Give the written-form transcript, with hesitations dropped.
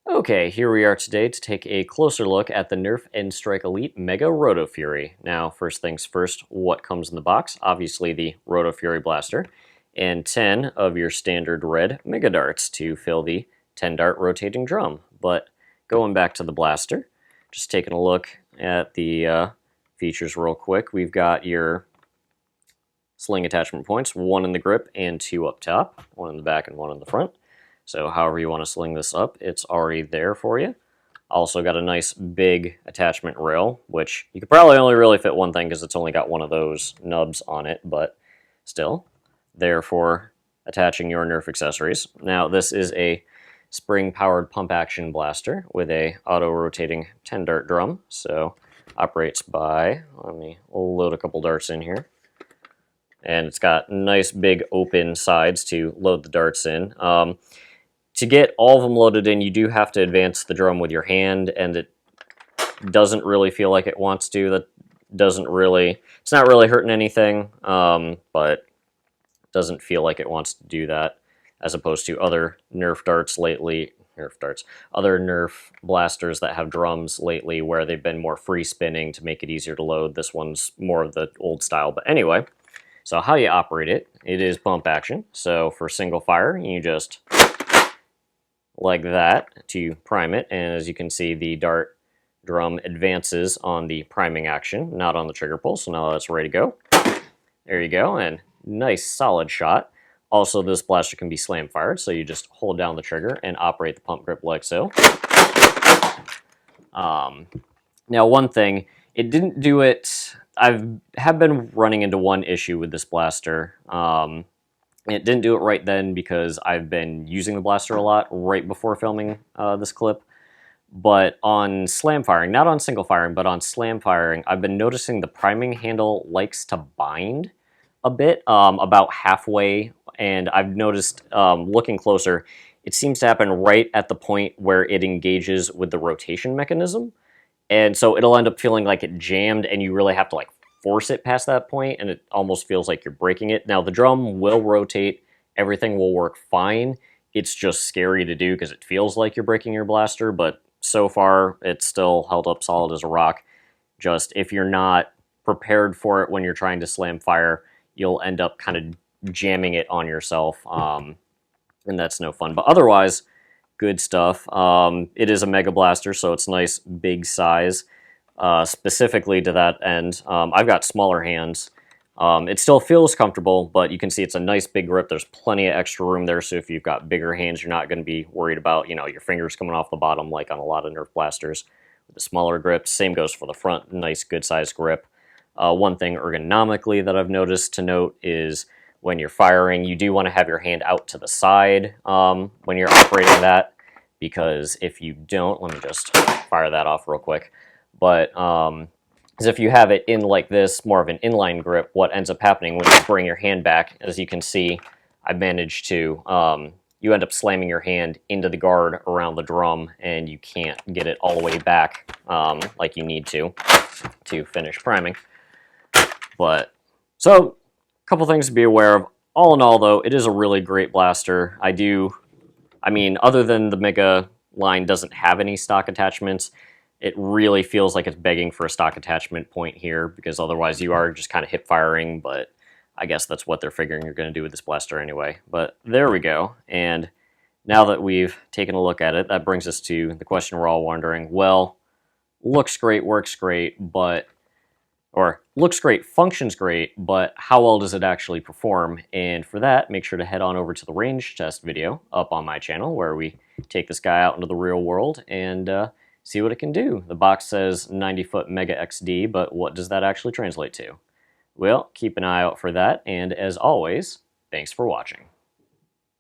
Okay, here we are today to take a closer look at the Nerf N-Strike Elite MEGA Rotofury. Now, first things first, what comes in the box? Obviously the Rotofury blaster, and 10 of your standard red Mega Darts to fill the 10-dart rotating drum. But going back to the blaster, just taking a look at the features real quick. We've got your sling attachment points, one in the grip and two up top, one in the back and one in the front. So however you want to sling this up, it's already there for you. Also got a nice big attachment rail, which you could probably only really fit one thing because it's only got one of those nubs on it, but still, there for attaching your Nerf accessories. Now this is a spring-powered pump-action blaster with a auto-rotating 10-dart drum, so operates by, let me load a couple darts in here. And it's got nice big open sides to load the darts in. To get all of them loaded in, you do have to advance the drum with your hand, and it doesn't really feel like it wants to. That doesn't really, it's not really hurting anything, but doesn't feel like it wants to do that, as opposed to other Nerf darts lately, other Nerf blasters that have drums lately where they've been more free spinning to make it easier to load. This one's more of the old style, but anyway. So how you operate it, it is pump action. So for single fire, you just like that to prime it, and as you can see, the dart drum advances on the priming action, not on the trigger pull, so now that's ready to go. There you go, and nice solid shot. Also, this blaster can be slam fired, so you just hold down the trigger and operate the pump grip like so. Now one thing, it didn't do it, have been running into one issue with this blaster. It didn't do it right then because I've been using the blaster a lot right before filming this clip. But on slam firing, not on single firing, but on slam firing, I've been noticing the priming handle likes to bind a bit, about halfway. And I've noticed, looking closer, it seems to happen right at the point where it engages with the rotation mechanism. And so it'll end up feeling like it jammed, and you really have to like force it past that point, and it almost feels like you're breaking it. Now the drum will rotate, everything will work fine. It's just scary to do because it feels like you're breaking your blaster, but so far it's still held up solid as a rock. Just if you're not prepared for it when you're trying to slam fire, you'll end up kind of jamming it on yourself, and that's no fun. But otherwise, good stuff. It is a Mega Blaster, so it's nice big size. Specifically to that end, I've got smaller hands. It still feels comfortable, but you can see it's a nice big grip. There's plenty of extra room there, so if you've got bigger hands, you're not going to be worried about, your fingers coming off the bottom like on a lot of Nerf blasters. With the smaller grip, same goes for the front, nice good size grip. One thing ergonomically that I've noticed to note is when you're firing, you do want to have your hand out to the side when you're operating that, because if you don't, let me just fire that off real quick. But because if you have it in like this, more of an inline grip, what ends up happening when you bring your hand back, as you can see, I've managed to, you end up slamming your hand into the guard around the drum, and you can't get it all the way back like you need to finish priming. But, so, a couple things to be aware of. All in all, though, it is a really great blaster. I mean, other than the Mega line doesn't have any stock attachments, it really feels like it's begging for a stock attachment point here, because otherwise you are just kind of hip firing, but I guess that's what they're figuring you're going to do with this blaster anyway. But there we go, and now that we've taken a look at it, that brings us to the question we're all wondering, well, looks great, works great, but, or looks great, functions great, but how well does it actually perform? And for that, make sure to head on over to the range test video up on my channel, where we take this guy out into the real world and see what it can do. The box says 90-foot Mega XD, but what does that actually translate to? Well, keep an eye out for that, and as always, thanks for watching.